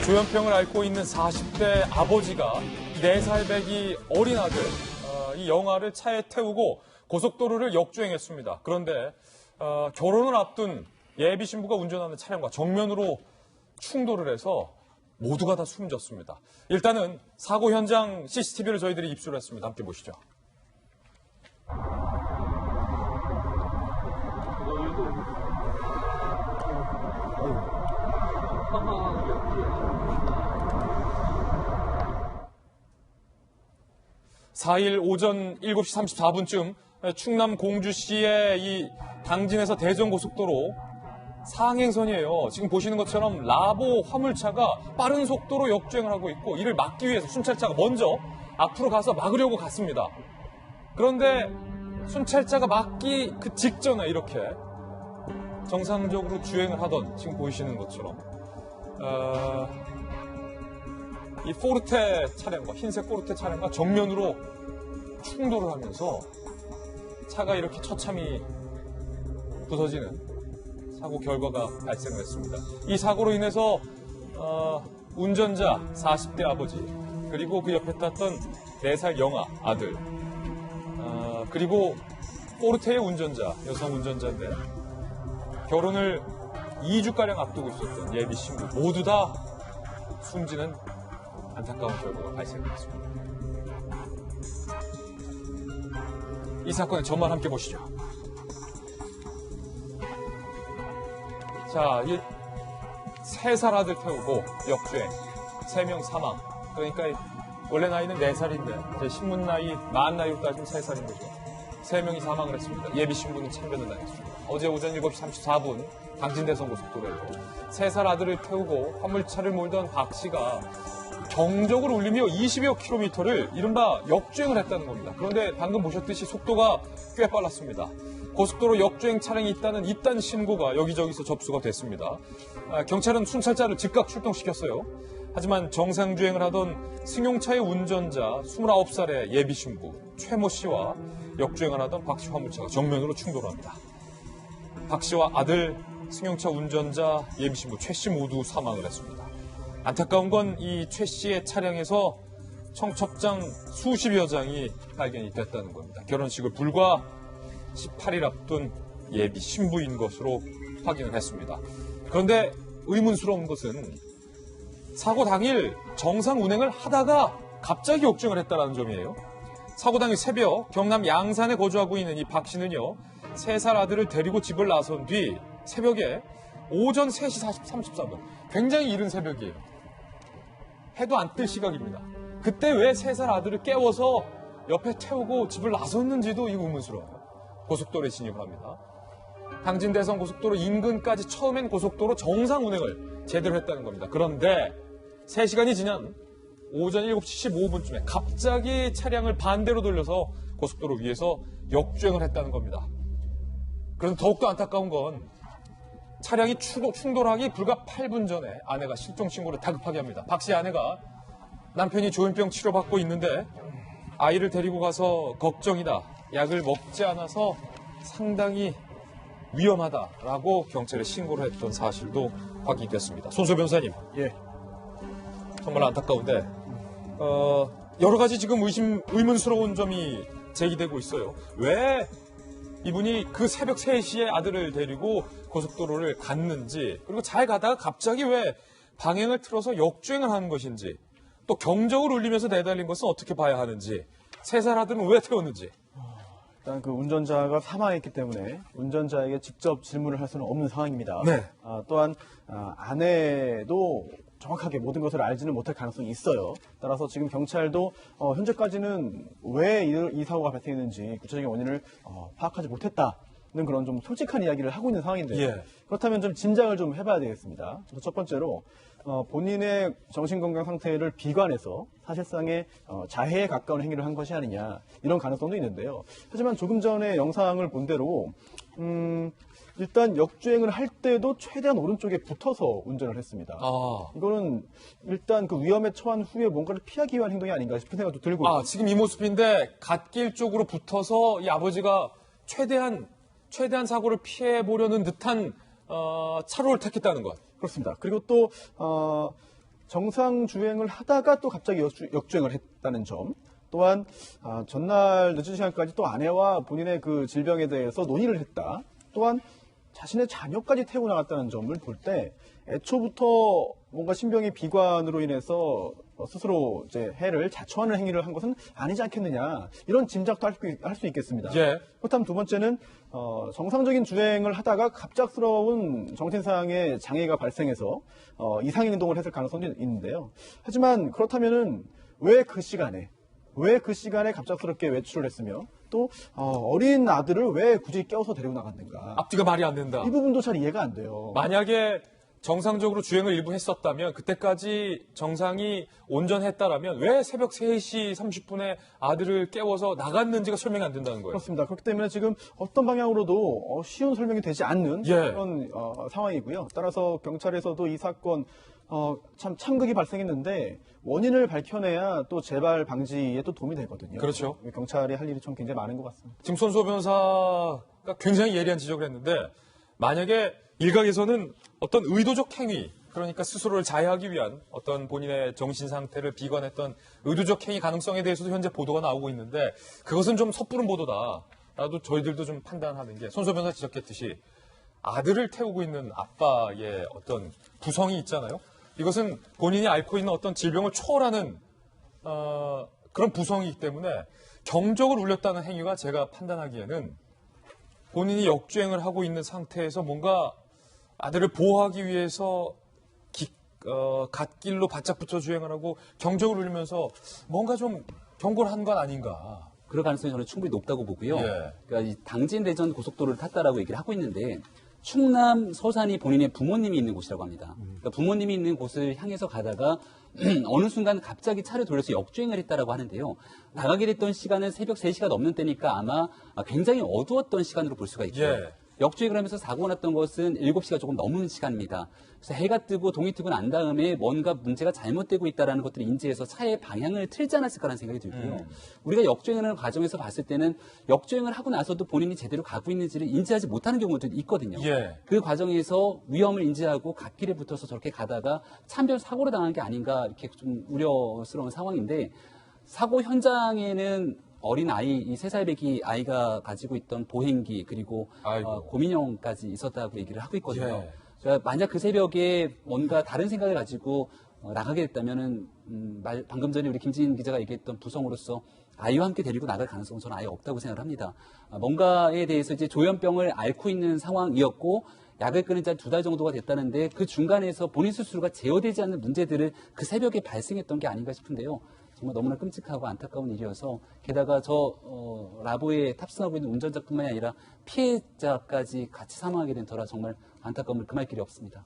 조현병을 앓고 있는 40대 아버지가 4살 배기 어린 아들, 이 영아를 차에 태우고 고속도로를 역주행했습니다. 그런데 결혼을 앞둔 예비 신부가 운전하는 차량과 정면으로 충돌을 해서 모두가 다 숨졌습니다. 일단은 사고 현장 CCTV를 저희들이 입수를 했습니다. 함께 보시죠. (4일) 오전 7시 34분쯤 충남 공주시의 이 당진에서 대전고속도로 상행선이에요. 지금 보시는 것처럼 라보 화물차가 빠른 속도로 역주행을 하고 있고, 이를 막기 위해서 순찰차가 먼저 앞으로 가서 막으려고 갔습니다. 그런데 순찰차가 막기 그 직전에 이렇게 정상적으로 주행을 하던, 지금 보이시는 것처럼 이 포르테 차량과, 흰색 포르테 차량과 정면으로 충돌을 하면서 차가 이렇게 처참히 부서지는 사고 결과가 발생을 했습니다. 이 사고로 인해서 운전자 40대 아버지, 그리고 그 옆에 탔던 4살 영아 아들, 그리고 포르테의 운전자, 여성 운전자인데 결혼을 2주가량 앞두고 있었던 예비 신부, 모두 다 숨지는 안타까운 결과가 발생했습니다. 이 사건의 전말 함께 보시죠. 자, 이 3살 아들 태우고 역주행, 3명 사망. 그러니까 원래 나이는 4살인데 제 신문 나이, 만 나이로 따지면 3살인 거죠. 3명이 사망을 했습니다. 예비 신부는 참변을 당했습니다. 어제 오전 7시 34분 당진대선 고속도로에서 3살 아들을 태우고 화물차를 몰던 박 씨가 경적을 울리며 20여 킬로미터를 이른바 역주행을 했다는 겁니다. 그런데 방금 보셨듯이 속도가 꽤 빨랐습니다. 고속도로 역주행 차량이 있다는 이딴 신고가 여기저기서 접수가 됐습니다. 경찰은 순찰차를 즉각 출동시켰어요. 하지만 정상주행을 하던 승용차의 운전자 29살의 예비 신부 최모 씨와 역주행을 하던 박 씨 화물차가 정면으로 충돌합니다. 박 씨와 아들, 승용차 운전자, 예비 신부 최 씨 모두 사망을 했습니다. 안타까운 건 이 최 씨의 차량에서 청첩장 수십여 장이 발견이 됐다는 겁니다. 결혼식을 불과 18일 앞둔 예비 신부인 것으로 확인을 했습니다. 그런데 의문스러운 것은 사고 당일 정상 운행을 하다가 갑자기 역주행을 했다는 점이에요. 사고 당일 새벽 경남 양산에 거주하고 있는 이 박 씨는요, 3살 아들을 데리고 집을 나선 뒤 새벽에 오전 3시 34분, 굉장히 이른 새벽이에요. 해도 안 뜰 시각입니다. 그때 왜 3살 아들을 깨워서 옆에 태우고 집을 나섰는지도 이거 의문스러워요. 고속도로에 진입을 합니다. 당진대선 고속도로 인근까지 처음엔 고속도로 정상 운행을 제대로 했다는 겁니다. 그런데 3시간이 지난 오전 7시 15분쯤에 갑자기 차량을 반대로 돌려서 고속도로 위에서 역주행을 했다는 겁니다. 그런데 더욱더 안타까운 건 차량이 충돌하기 불과 8분 전에 아내가 실종 신고를 다급하게 합니다. 박 씨 아내가 남편이 조현병 치료받고 있는데 아이를 데리고 가서 걱정이다, 약을 먹지 않아서 상당히 위험하다라고 경찰에 신고를 했던 사실도 확인됐습니다. 손소 변호사님. 예. 정말 안타까운데 여러 가지 지금 의문스러운 점이 제기되고 있어요. 왜 이분이 그 새벽 3시에 아들을 데리고 고속도로를 갔는지, 그리고 잘 가다가 갑자기 왜 방향을 틀어서 역주행을 하는 것인지, 또 경적을 울리면서 내달린 것은 어떻게 봐야 하는지, 3살 아들은 왜 태웠는지. 일단 그 운전자가 사망했기 때문에 운전자에게 직접 질문을 할 수는 없는 상황입니다. 네. 또한 아내도 정확하게 모든 것을 알지는 못할 가능성이 있어요. 따라서 지금 경찰도 현재까지는 왜 이 사고가 발생했는지 구체적인 원인을 파악하지 못했다는 그런 좀 솔직한 이야기를 하고 있는 상황인데요. 예. 그렇다면 좀 진작을 좀 해봐야 되겠습니다. 첫 번째로 본인의 정신건강 상태를 비관해서 사실상의 자해에 가까운 행위를 한 것이 아니냐, 이런 가능성도 있는데요. 하지만 조금 전에 영상을 본 대로 일단 역주행을 할 때도 최대한 오른쪽에 붙어서 운전을 했습니다. 이거는 일단 그 위험에 처한 후에 뭔가를 피하기 위한 행동이 아닌가 싶은 생각도 들고. 지금 이 모습인데 갓길 쪽으로 붙어서 이 아버지가 최대한 사고를 피해 보려는 듯한 차로를 택했다는 것. 그렇습니다. 그리고 또 정상 주행을 하다가 또 갑자기 역주행을 했다는 점, 또한 전날 늦은 시간까지 또 아내와 본인의 그 질병에 대해서 논의를 했다. 또한 자신의 자녀까지 태우고 나갔다는 점을 볼 때 애초부터 뭔가 신병의 비관으로 인해서 스스로 이제 해를 자초하는 행위를 한 것은 아니지 않겠느냐, 이런 짐작도 할 수 있겠습니다. 예. 그렇다면 두 번째는 정상적인 주행을 하다가 갑작스러운 정신상의 장애가 발생해서 이상 행동을 했을 가능성도 있는데요. 하지만 그렇다면은 왜 그 시간에 갑작스럽게 외출을 했으며 또 어린 아들을 왜 굳이 깨워서 데리고 나갔는가? 앞뒤가 말이 안 된다. 이 부분도 잘 이해가 안 돼요. 만약에 정상적으로 주행을 일부 했었다면, 그때까지 정상이 온전했다라면 왜 새벽 3시 30분에 아들을 깨워서 나갔는지가 설명이 안 된다는 거예요. 그렇습니다. 그렇기 때문에 지금 어떤 방향으로도 쉬운 설명이 되지 않는 예. 그런 상황이고요. 따라서 경찰에서도 이 사건 참 참극이 발생했는데 원인을 밝혀내야 또 재발 방지에 또 도움이 되거든요. 그렇죠. 경찰이 할 일이 좀 굉장히 많은 것 같습니다. 지금 손수호 변호사가 굉장히 예리한 지적을 했는데, 만약에 일각에서는 어떤 의도적 행위, 그러니까 스스로를 자해하기 위한 어떤 본인의 정신 상태를 비관했던 의도적 행위 가능성에 대해서도 현재 보도가 나오고 있는데, 그것은 좀 섣부른 보도다 라도 저희들도 좀 판단하는 게, 손수호 변호사 지적했듯이 아들을 태우고 있는 아빠의 어떤 부성이 있잖아요. 이것은 본인이 앓고 있는 어떤 질병을 초월하는 그런 부성이기 때문에 경적을 울렸다는 행위가 제가 판단하기에는 본인이 역주행을 하고 있는 상태에서 뭔가 아들을 보호하기 위해서 갓길로 바짝 붙여 주행을 하고 경적을 울리면서 뭔가 좀 경고를 한 건 아닌가. 그럴 가능성이 저는 충분히 높다고 보고요. 예. 그러니까 이 당진대전 고속도로를 탔다라고 얘기를 하고 있는데, 충남 서산이 본인의 부모님이 있는 곳이라고 합니다. 그러니까 부모님이 있는 곳을 향해서 가다가 어느 순간 갑자기 차를 돌려서 역주행을 했다라고 하는데요. 나가게 됐던 시간은 새벽 3시가 넘는 때니까 아마 굉장히 어두웠던 시간으로 볼 수가 있고요. 예. 역주행을 하면서 사고가 났던 것은 7시가 조금 넘는 시간입니다. 그래서 해가 뜨고 동이 트고 난 다음에 뭔가 문제가 잘못되고 있다는 것들을 인지해서 차의 방향을 틀지 않았을까라는 생각이 들고요. 우리가 역주행하는 과정에서 봤을 때는 역주행을 하고 나서도 본인이 제대로 가고 있는지를 인지하지 못하는 경우도 있거든요. 예. 그 과정에서 위험을 인지하고 갓길에 붙어서 저렇게 가다가 차별 사고를 당한 게 아닌가, 이렇게 좀 우려스러운 상황인데, 사고 현장에는 어린 아이, 이 3살 배기 아이가 가지고 있던 보행기, 그리고 고민형까지 있었다고 얘기를 하고 있거든요. 예. 그러니까 만약 그 새벽에 뭔가 다른 생각을 가지고 나가게 됐다면은 방금 전에 우리 김진 기자가 얘기했던 부성으로서 아이와 함께 데리고 나갈 가능성은 저는 아예 없다고 생각을 합니다. 뭔가에 대해서 이제 조현병을 앓고 있는 상황이었고, 약을 끊은 지 한 2달 정도가 됐다는데, 그 중간에서 본인 스스로가 제어되지 않는 문제들을 그 새벽에 발생했던 게 아닌가 싶은데요. 정말 너무나 끔찍하고 안타까운 일이어서, 게다가 라보에 탑승하고 있는 운전자뿐만이 아니라 피해자까지 같이 사망하게 된 터라 정말 안타까움을 금할 길이 없습니다.